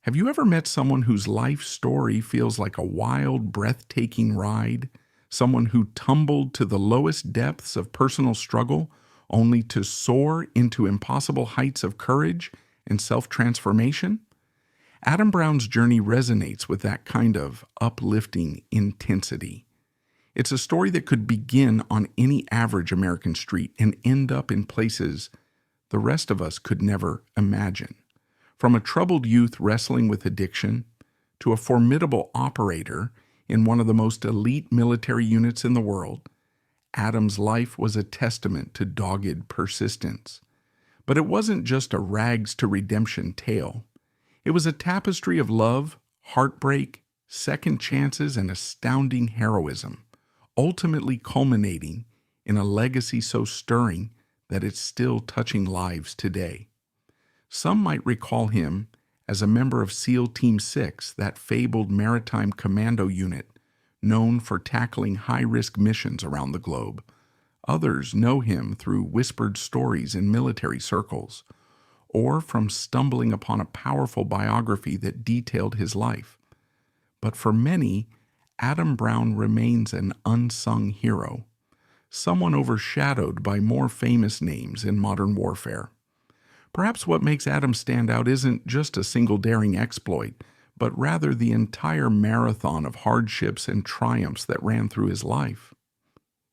Have you ever met someone whose life story feels like a wild, breathtaking ride? Someone who tumbled to the lowest depths of personal struggle only to soar into impossible heights of courage and self transformation? Adam Brown's journey resonates with that kind of uplifting intensity. It's a story that could begin on any average American street and end up in places the rest of us could never imagine. From a troubled youth wrestling with addiction to a formidable operator in one of the most elite military units in the world, Adam's life was a testament to dogged persistence. But it wasn't just a rags to redemption tale. It was a tapestry of love, heartbreak, second chances, and astounding heroism, ultimately culminating in a legacy so stirring that it's still touching lives today. Some might recall him as a member of SEAL Team 6, that fabled maritime commando unit known for tackling high-risk missions around the globe. Others know him through whispered stories in military circles, or from stumbling upon a powerful biography that detailed his life. But for many, Adam Brown remains an unsung hero, someone overshadowed by more famous names in modern warfare. Perhaps what makes Adam stand out isn't just a single daring exploit, but rather the entire marathon of hardships and triumphs that ran through his life.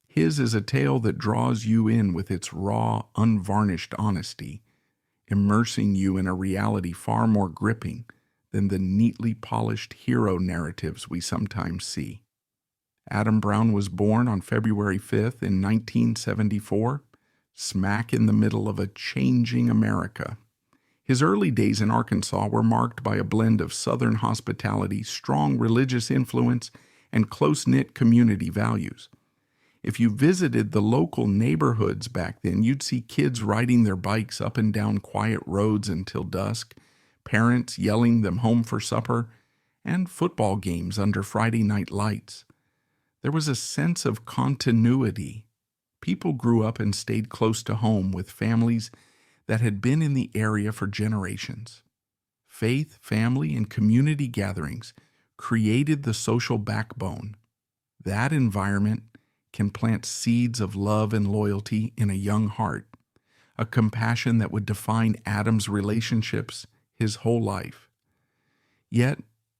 His is a tale that draws you in with its raw, unvarnished honesty, immersing you in a reality far more gripping than the neatly polished hero narratives we sometimes see. Adam Brown was born on February 5th in 1974, smack in the middle of a changing America. His early days in Arkansas were marked by a blend of Southern hospitality, strong religious influence, and close-knit community values. If you visited the local neighborhoods back then, you'd see kids riding their bikes up and down quiet roads until dusk, parents yelling them home for supper, and football games under Friday night lights. There was a sense of continuity. People grew up and stayed close to home with families that had been in the area for generations. Faith, family, and community gatherings created the social backbone. That environment can plant seeds of love and loyalty in a young heart, a compassion that would define Adam's relationships his whole life. Yet,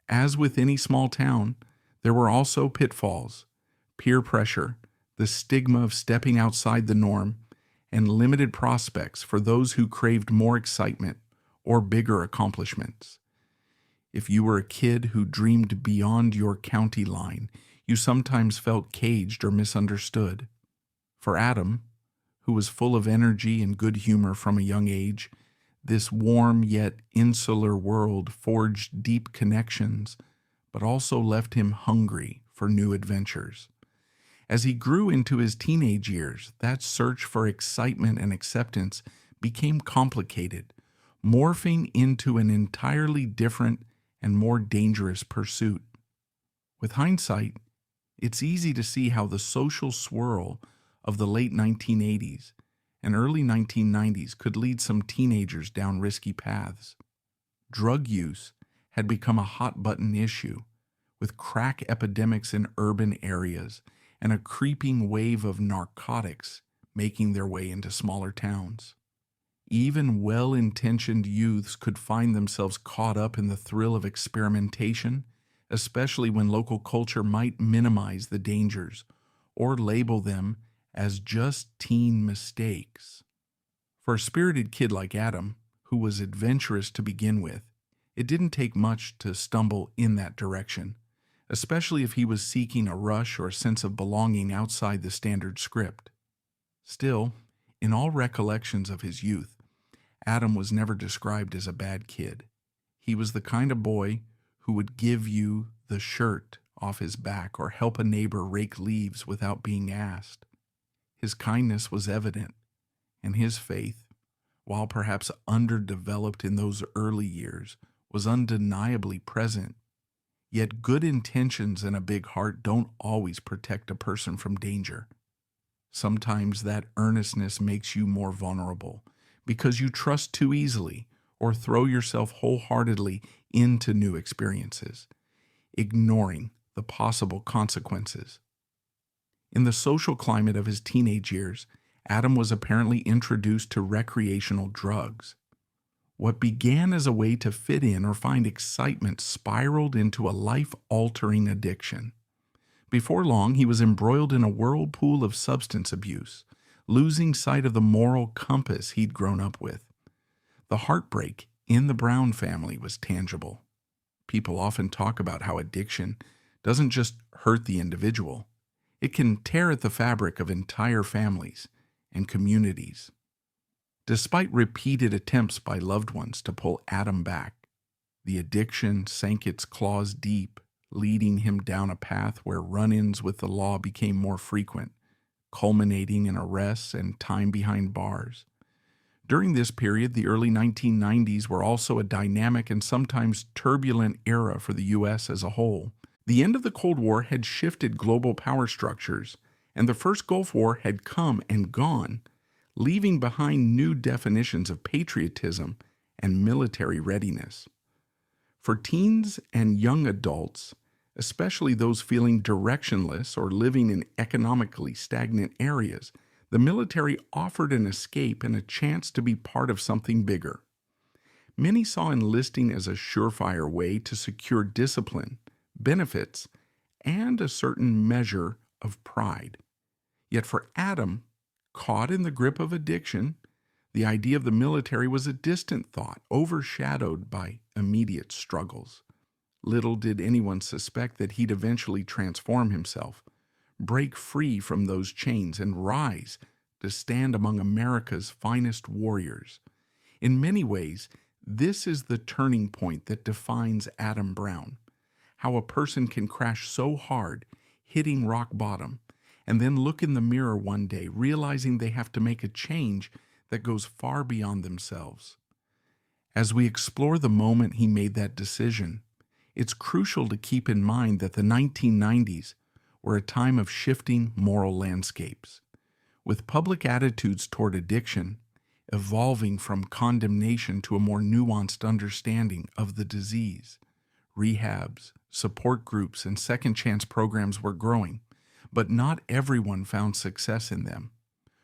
as with any small town, there were also pitfalls, peer pressure, the stigma of stepping outside the norm, and limited prospects for those who craved more excitement or bigger accomplishments. If you were a kid who dreamed beyond your county line, you sometimes felt caged or misunderstood. For Adam, who was full of energy and good humor from a young age, this warm yet insular world forged deep connections, but also left him hungry for new adventures. As he grew into his teenage years, that search for excitement and acceptance became complicated, morphing into an entirely different and more dangerous pursuit. With hindsight, it's easy to see how the social swirl of the late 1980s and early 1990s could lead some teenagers down risky paths. Drug use had become a hot-button issue, with crack epidemics in urban areas and a creeping wave of narcotics making their way into smaller towns. Even well-intentioned youths could find themselves caught up in the thrill of experimentation, especially when local culture might minimize the dangers or label them as just teen mistakes. For a spirited kid like Adam, who was adventurous to begin with, it didn't take much to stumble in that direction, especially if he was seeking a rush or a sense of belonging outside the standard script. Still, in all recollections of his youth, Adam was never described as a bad kid. He was the kind of boy who would give you the shirt off his back or help a neighbor rake leaves without being asked. His kindness was evident, and his faith, while perhaps underdeveloped in those early years, was undeniably present. Yet good intentions and a big heart don't always protect a person from danger. Sometimes that earnestness makes you more vulnerable because you trust too easily or throw yourself wholeheartedly into new experiences, ignoring the possible consequences. In the social climate of his teenage years, Adam was apparently introduced to recreational drugs. What began as a way to fit in or find excitement spiraled into a life-altering addiction. Before long, he was embroiled in a whirlpool of substance abuse, losing sight of the moral compass he'd grown up with. The heartbreak in the Brown family was tangible. People often talk about how addiction doesn't just hurt the individual, it can tear at the fabric of entire families and communities. Despite repeated attempts by loved ones to pull Adam back, the addiction sank its claws deep, leading him down a path where run-ins with the law became more frequent, culminating in arrests and time behind bars. During this period, the early 1990s were also a dynamic and sometimes turbulent era for the U.S. as a whole. The end of the Cold War had shifted global power structures, and the first Gulf War had come and gone, leaving behind new definitions of patriotism and military readiness. For teens and young adults, especially those feeling directionless or living in economically stagnant areas, the military offered an escape and a chance to be part of something bigger. Many saw enlisting as a surefire way to secure discipline, benefits, and a certain measure of pride. Yet for Adam, caught in the grip of addiction, the idea of the military was a distant thought, overshadowed by immediate struggles. Little did anyone suspect that he'd eventually transform himself, break free from those chains, and rise to stand among America's finest warriors. In many ways, this is the turning point that defines Adam Brown. How a person can crash so hard, hitting rock bottom, and then look in the mirror one day, realizing they have to make a change that goes far beyond themselves. As we explore the moment he made that decision, it's crucial to keep in mind that the 1990s were a time of shifting moral landscapes, with public attitudes toward addiction evolving from condemnation to a more nuanced understanding of the disease. Rehabs, support groups, and second chance programs were growing, but not everyone found success in them.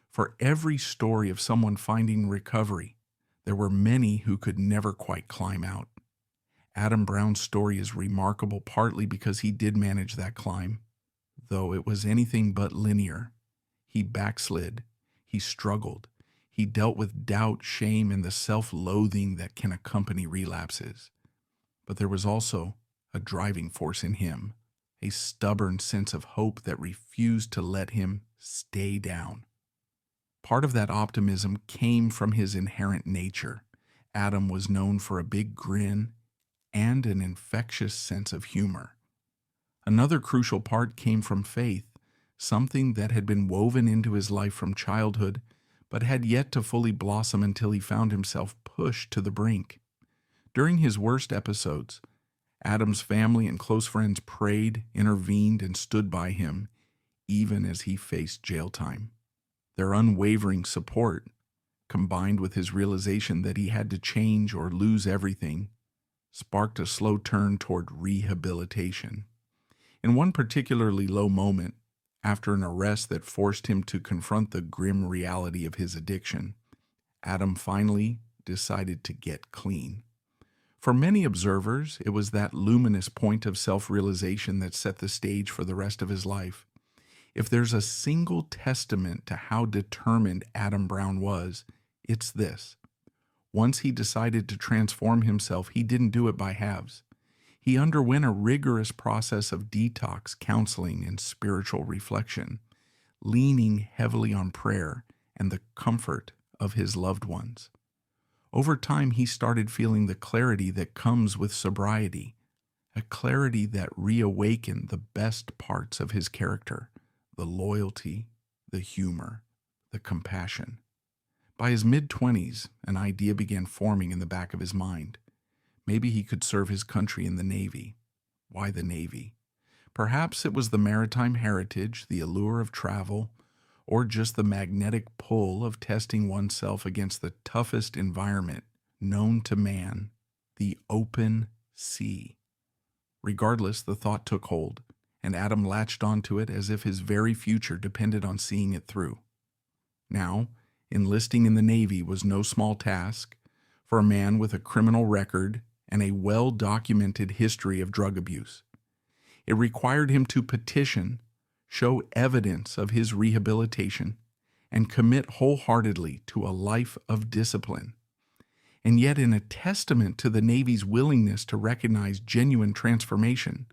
For every story of someone finding recovery, there were many who could never quite climb out. Adam Brown's story is remarkable partly because he did manage that climb, though it was anything but linear. He backslid, he struggled, he dealt with doubt, shame, and the self-loathing that can accompany relapses. But there was also a driving force in him, a stubborn sense of hope that refused to let him stay down. Part of that optimism came from his inherent nature. Adam was known for a big grin and an infectious sense of humor. Another crucial part came from faith, something that had been woven into his life from childhood, but had yet to fully blossom until he found himself pushed to the brink. During his worst episodes, Adam's family and close friends prayed, intervened, and stood by him, even as he faced jail time. Their unwavering support, combined with his realization that he had to change or lose everything, sparked a slow turn toward rehabilitation. In one particularly low moment, after an arrest that forced him to confront the grim reality of his addiction, Adam finally decided to get clean. For many observers, it was that luminous point of self-realization that set the stage for the rest of his life. If there's a single testament to how determined Adam Brown was, it's this. Once he decided to transform himself, he didn't do it by halves. He underwent a rigorous process of detox, counseling, and spiritual reflection, leaning heavily on prayer and the comfort of his loved ones. Over time, he started feeling the clarity that comes with sobriety, a clarity that reawakened the best parts of his character, the loyalty, the humor, the compassion. By his mid-20s, an idea began forming in the back of his mind. Maybe he could serve his country in the Navy. Why the Navy? Perhaps it was the maritime heritage, the allure of travel, or just the magnetic pull of testing oneself against the toughest environment known to man, the open sea. Regardless, the thought took hold, and Adam latched onto it as if his very future depended on seeing it through. Now, enlisting in the Navy was no small task for a man with a criminal record and a well-documented history of drug abuse. It required him to petition, show evidence of his rehabilitation, and commit wholeheartedly to a life of discipline. And yet, in a testament to the Navy's willingness to recognize genuine transformation,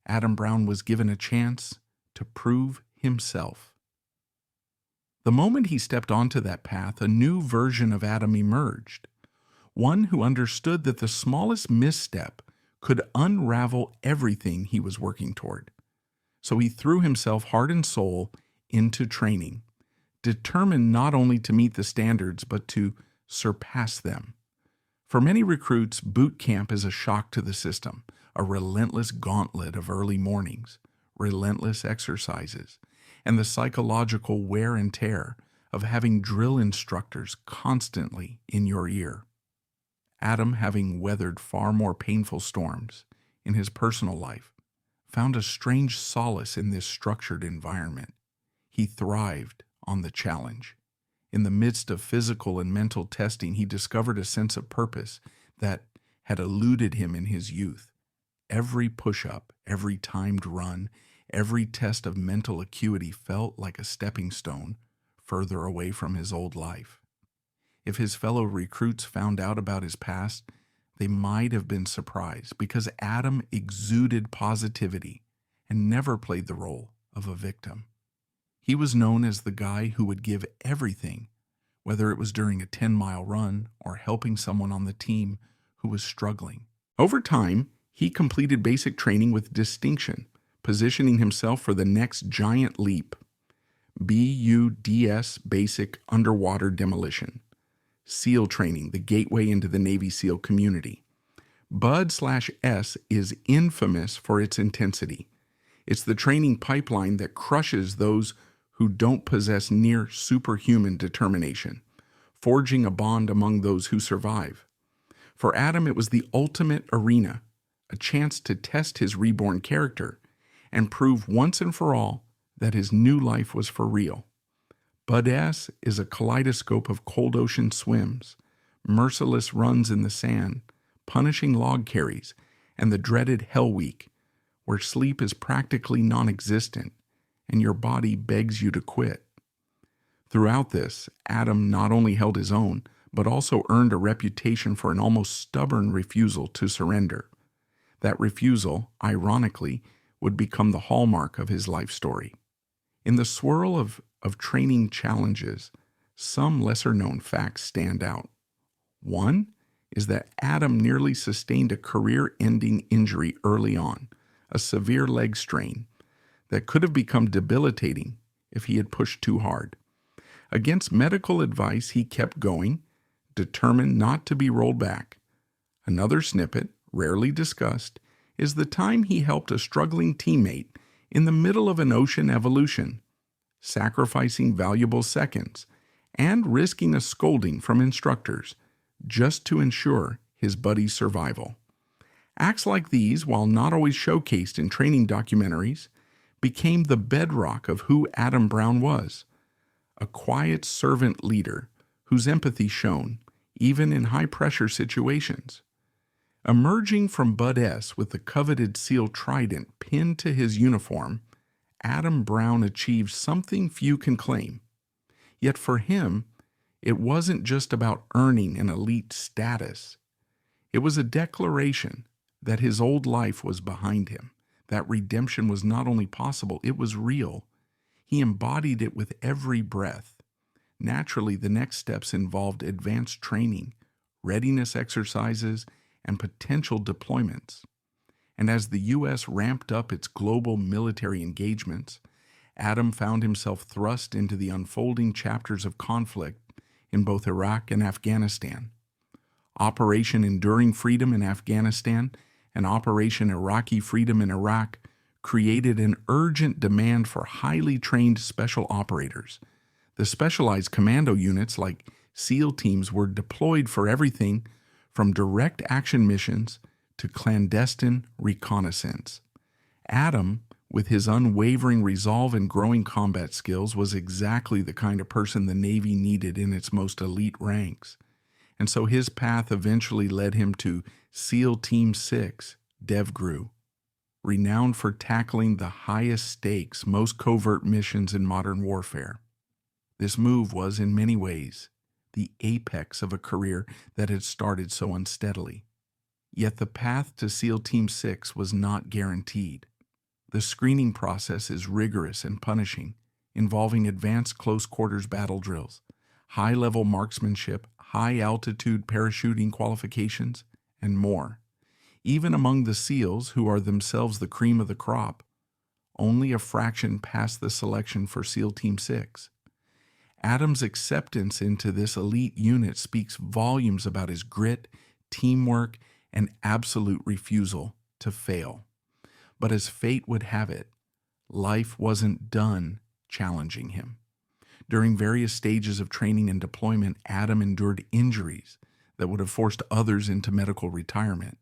Adam Brown was given a chance to prove himself. The moment he stepped onto that path, a new version of Adam emerged, one who understood that the smallest misstep could unravel everything he was working toward. So he threw himself heart and soul into training, determined not only to meet the standards, but to surpass them. For many recruits, boot camp is a shock to the system, a relentless gauntlet of early mornings, relentless exercises, and the psychological wear and tear of having drill instructors constantly in your ear. Adam, having weathered far more painful storms in his personal life, found a strange solace in this structured environment. He thrived on the challenge. In the midst of physical and mental testing, he discovered a sense of purpose that had eluded him in his youth. Every push-up, every timed run, every test of mental acuity felt like a stepping stone further away from his old life. If his fellow recruits found out about his past, they might have been surprised because Adam exuded positivity and never played the role of a victim. He was known as the guy who would give everything, whether it was during a 10-mile run or helping someone on the team who was struggling. Over time, he completed basic training with distinction, positioning himself for the next giant leap. BUDS Basic Underwater Demolition. SEAL training, the gateway into the Navy SEAL community. BUD/S is infamous for its intensity. It's the training pipeline that crushes those who don't possess near superhuman determination, forging a bond among those who survive. For Adam, it was the ultimate arena, a chance to test his reborn character and prove once and for all that his new life was for real. BUD/S is a kaleidoscope of cold ocean swims, merciless runs in the sand, punishing log carries, and the dreaded Hell Week, where sleep is practically non-existent and your body begs you to quit. Throughout this, Adam not only held his own, but also earned a reputation for an almost stubborn refusal to surrender. That refusal, ironically, would become the hallmark of his life story. In the swirl of training challenges, some lesser-known facts stand out. One is that Adam nearly sustained a career-ending injury early on, a severe leg strain that could have become debilitating if he had pushed too hard. Against medical advice, he kept going, determined not to be rolled back. Another snippet, rarely discussed, is the time he helped a struggling teammate in the middle of an ocean evolution, sacrificing valuable seconds and risking a scolding from instructors just to ensure his buddy's survival. Acts like these, while not always showcased in training documentaries, became the bedrock of who Adam Brown was, a quiet servant leader whose empathy shone even in high-pressure situations. Emerging from BUD/S with the coveted SEAL trident pinned to his uniform, Adam Brown achieved something few can claim. Yet for him, it wasn't just about earning an elite status. It was a declaration that his old life was behind him, that redemption was not only possible, it was real. He embodied it with every breath. Naturally, the next steps involved advanced training, readiness exercises, and potential deployments. And as the U.S. ramped up its global military engagements, Adam found himself thrust into the unfolding chapters of conflict in both Iraq and Afghanistan. Operation Enduring Freedom in Afghanistan and Operation Iraqi Freedom in Iraq created an urgent demand for highly trained special operators. The specialized commando units like SEAL teams were deployed for everything from direct action missions to clandestine reconnaissance. Adam, with his unwavering resolve and growing combat skills, was exactly the kind of person the Navy needed in its most elite ranks. And so his path eventually led him to SEAL Team 6, DevGru, renowned for tackling the highest stakes, most covert missions in modern warfare. This move was, in many ways, the apex of a career that had started so unsteadily. Yet the path to SEAL Team 6 was not guaranteed. The screening process is rigorous and punishing, involving advanced close-quarters battle drills, high-level marksmanship, high-altitude parachuting qualifications, and more. Even among the SEALs, who are themselves the cream of the crop, only a fraction pass the selection for SEAL Team 6. Adam's acceptance into this elite unit speaks volumes about his grit, teamwork, and absolute refusal to fail. But as fate would have it, life wasn't done challenging him. During various stages of training and deployment, Adam endured injuries that would have forced others into medical retirement.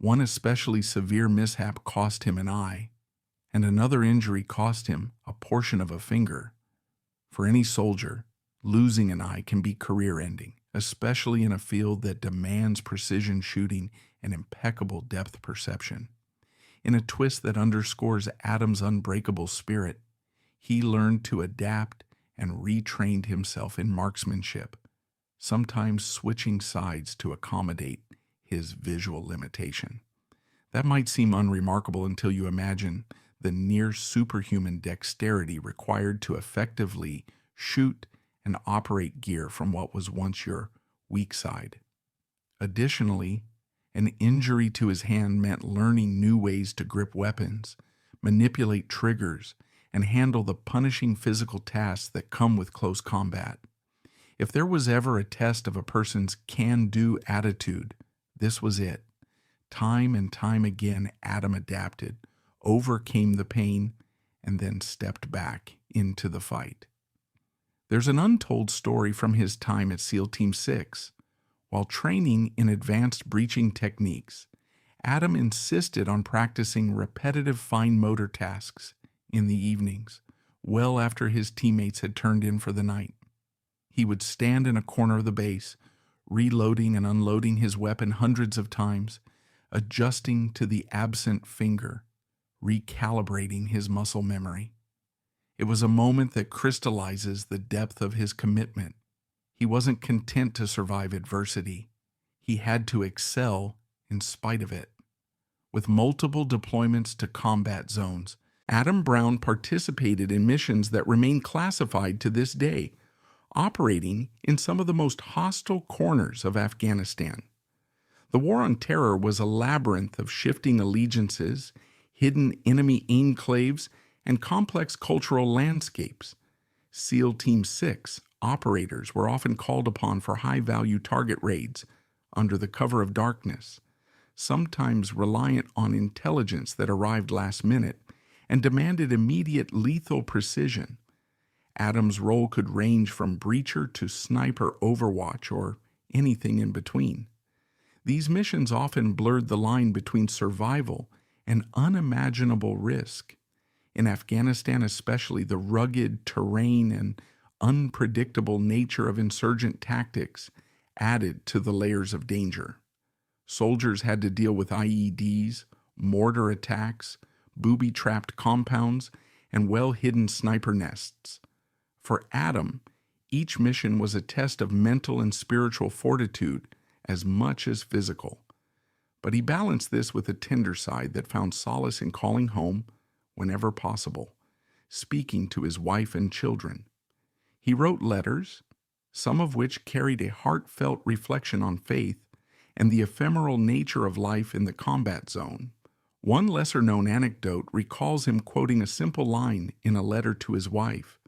One especially severe mishap cost him an eye, and another injury cost him a portion of a finger. For any soldier, losing an eye can be career-ending, especially in a field that demands precision shooting and impeccable depth perception. In a twist that underscores Adam's unbreakable spirit, he learned to adapt and retrained himself in marksmanship, sometimes switching sides to accommodate his visual limitation. That might seem unremarkable until you imagine the near superhuman dexterity required to effectively shoot and operate gear from what was once your weak side. Additionally, an injury to his hand meant learning new ways to grip weapons, manipulate triggers, and handle the punishing physical tasks that come with close combat. If there was ever a test of a person's can-do attitude, this was it. Time and time again, Adam adapted, overcame the pain, and then stepped back into the fight. There's an untold story from his time at SEAL Team 6. While training in advanced breaching techniques, Adam insisted on practicing repetitive fine motor tasks in the evenings, well after his teammates had turned in for the night. He would stand in a corner of the base, reloading and unloading his weapon hundreds of times, adjusting to the absent finger, recalibrating his muscle memory. It was a moment that crystallizes the depth of his commitment. He wasn't content to survive adversity. He had to excel in spite of it. With multiple deployments to combat zones, Adam Brown participated in missions that remain classified to this day, operating in some of the most hostile corners of Afghanistan. The War on Terror was a labyrinth of shifting allegiances, hidden enemy enclaves, and complex cultural landscapes. SEAL Team 6 operators were often called upon for high-value target raids under the cover of darkness, sometimes reliant on intelligence that arrived last minute and demanded immediate lethal precision. Adam's role could range from breacher to sniper overwatch or anything in between. These missions often blurred the line between survival and unimaginable risk. In Afghanistan especially, the rugged terrain and unpredictable nature of insurgent tactics added to the layers of danger. Soldiers had to deal with IEDs, mortar attacks, booby-trapped compounds, and well-hidden sniper nests. For Adam, each mission was a test of mental and spiritual fortitude as much as physical. But he balanced this with a tender side that found solace in calling home whenever possible, speaking to his wife and children. He wrote letters, some of which carried a heartfelt reflection on faith and the ephemeral nature of life in the combat zone. One lesser-known anecdote recalls him quoting a simple line in a letter to his wife: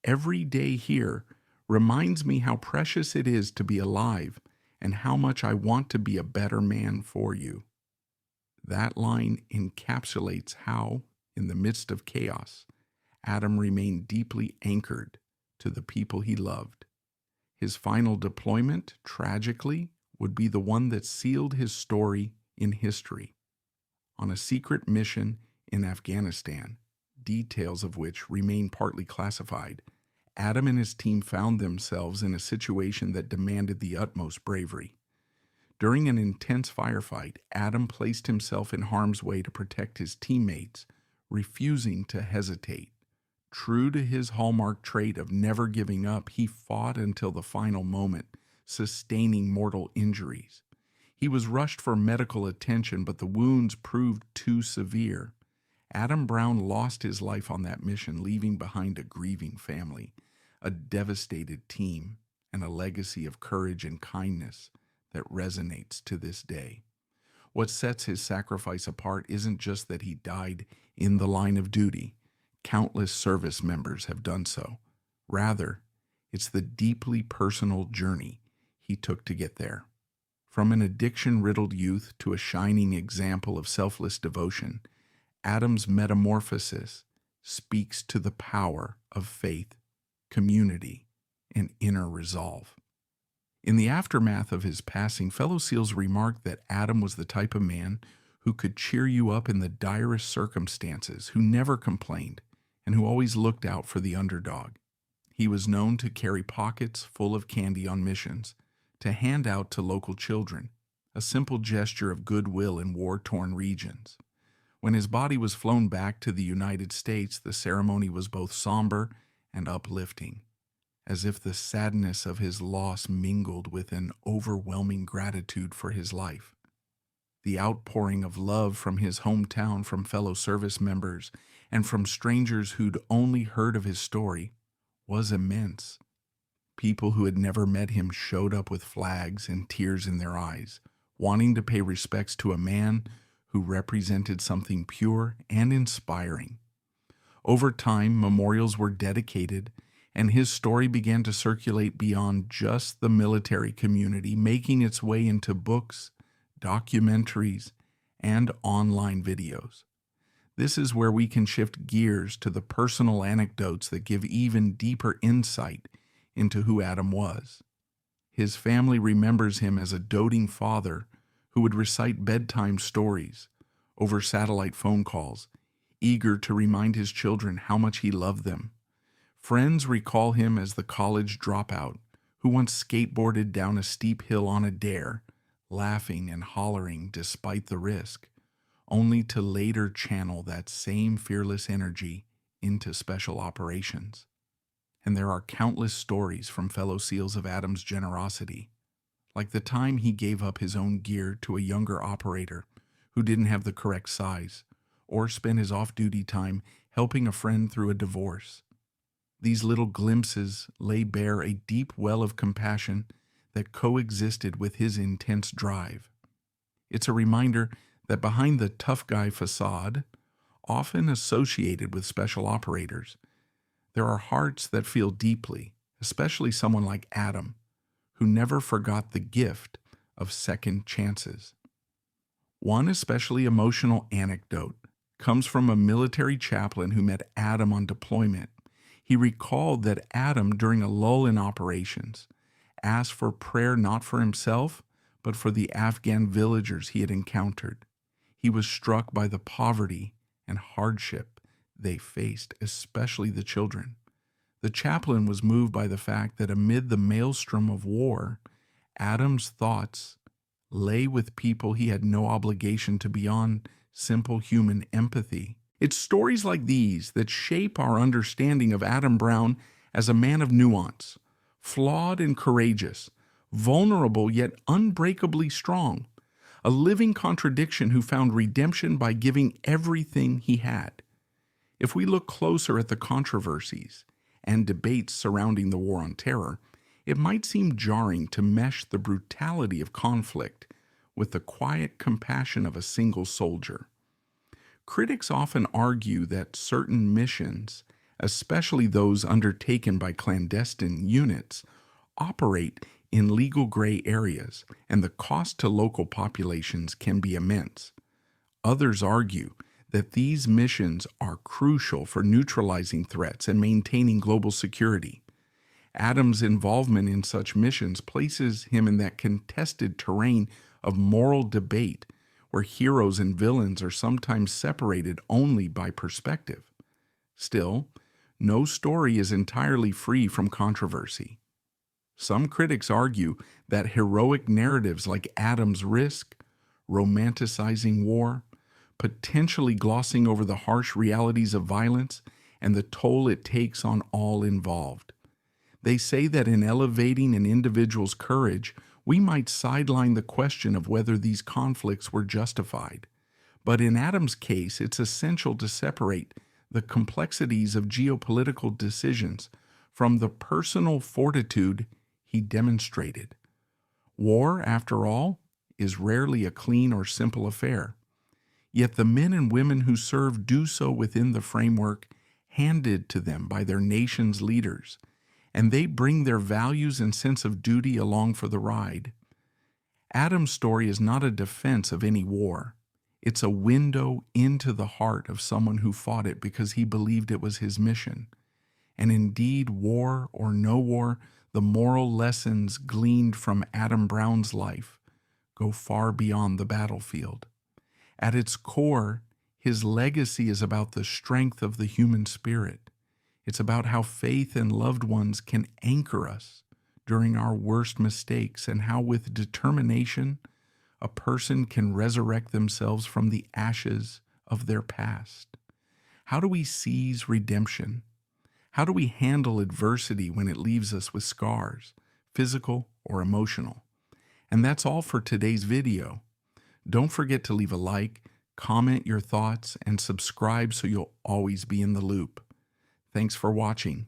"Every day here reminds me how precious it is to be alive and how much I want to be a better man for you." That line encapsulates how, in the midst of chaos, Adam remained deeply anchored to the people he loved. His final deployment, tragically, would be the one that sealed his story in history. On a secret mission in Afghanistan, details of which remain partly classified, Adam and his team found themselves in a situation that demanded the utmost bravery. During an intense firefight, Adam placed himself in harm's way to protect his teammates, refusing to hesitate. True to his hallmark trait of never giving up, he fought until the final moment, sustaining mortal injuries. He was rushed for medical attention, but the wounds proved too severe. Adam Brown lost his life on that mission, leaving behind a grieving family, a devastated team, and a legacy of courage and kindness that resonates to this day. What sets his sacrifice apart isn't just that he died in the line of duty. Countless service members have done so. Rather, it's the deeply personal journey he took to get there. From an addiction-riddled youth to a shining example of selfless devotion, Adam's metamorphosis speaks to the power of faith, community, and inner resolve. In the aftermath of his passing, fellow SEALs remarked that Adam was the type of man who could cheer you up in the direst circumstances, who never complained, and who always looked out for the underdog. He was known to carry pockets full of candy on missions, to hand out to local children, a simple gesture of goodwill in war-torn regions. When his body was flown back to the United States, the ceremony was both somber and uplifting, as if the sadness of his loss mingled with an overwhelming gratitude for his life. The outpouring of love from his hometown, from fellow service members, and from strangers who'd only heard of his story was immense. People who had never met him showed up with flags and tears in their eyes, wanting to pay respects to a man who represented something pure and inspiring. Over time, memorials were dedicated, and his story began to circulate beyond just the military community, making its way into books, documentaries, and online videos. This is where we can shift gears to the personal anecdotes that give even deeper insight into who Adam was. His family remembers him as a doting father who would recite bedtime stories over satellite phone calls, eager to remind his children how much he loved them. Friends recall him as the college dropout who once skateboarded down a steep hill on a dare, laughing and hollering despite the risk, only to later channel that same fearless energy into special operations. And there are countless stories from fellow SEALs of Adam's generosity, like the time he gave up his own gear to a younger operator who didn't have the correct size, or spent his off-duty time helping a friend through a divorce. These little glimpses lay bare a deep well of compassion that coexisted with his intense drive. It's a reminder that behind the tough guy facade, often associated with special operators, there are hearts that feel deeply, especially someone like Adam, who never forgot the gift of second chances. One especially emotional anecdote comes from a military chaplain who met Adam on deployment. He recalled that Adam, during a lull in operations, asked for prayer not for himself, but for the Afghan villagers he had encountered. He was struck by the poverty and hardship they faced, especially the children. The chaplain was moved by the fact that amid the maelstrom of war, Adam's thoughts lay with people he had no obligation to beyond simple human empathy. It's stories like these that shape our understanding of Adam Brown as a man of nuance, flawed and courageous, vulnerable yet unbreakably strong, a living contradiction who found redemption by giving everything he had. If we look closer at the controversies and debates surrounding the War on Terror, it might seem jarring to mesh the brutality of conflict with the quiet compassion of a single soldier. Critics often argue that certain missions, especially those undertaken by clandestine units, operate in legal gray areas, and the cost to local populations can be immense. Others argue that these missions are crucial for neutralizing threats and maintaining global security. Adam's involvement in such missions places him in that contested terrain of moral debate where heroes and villains are sometimes separated only by perspective. Still, no story is entirely free from controversy. Some critics argue that heroic narratives like Adam's risk, romanticizing war, potentially glossing over the harsh realities of violence and the toll it takes on all involved. They say that in elevating an individual's courage, we might sideline the question of whether these conflicts were justified. But in Adam's case, it's essential to separate the complexities of geopolitical decisions from the personal fortitude he demonstrated. War, after all, is rarely a clean or simple affair. Yet the men and women who serve do so within the framework handed to them by their nation's leaders, and they bring their values and sense of duty along for the ride. Adam's story is not a defense of any war. It's a window into the heart of someone who fought it because he believed it was his mission. And indeed, war or no war, the moral lessons gleaned from Adam Brown's life go far beyond the battlefield. At its core, his legacy is about the strength of the human spirit. It's about how faith and loved ones can anchor us during our worst mistakes and how with determination, a person can resurrect themselves from the ashes of their past. How do we seize redemption? How do we handle adversity when it leaves us with scars, physical or emotional? And that's all for today's video. Don't forget to leave a like, comment your thoughts, and subscribe so you'll always be in the loop. Thanks for watching.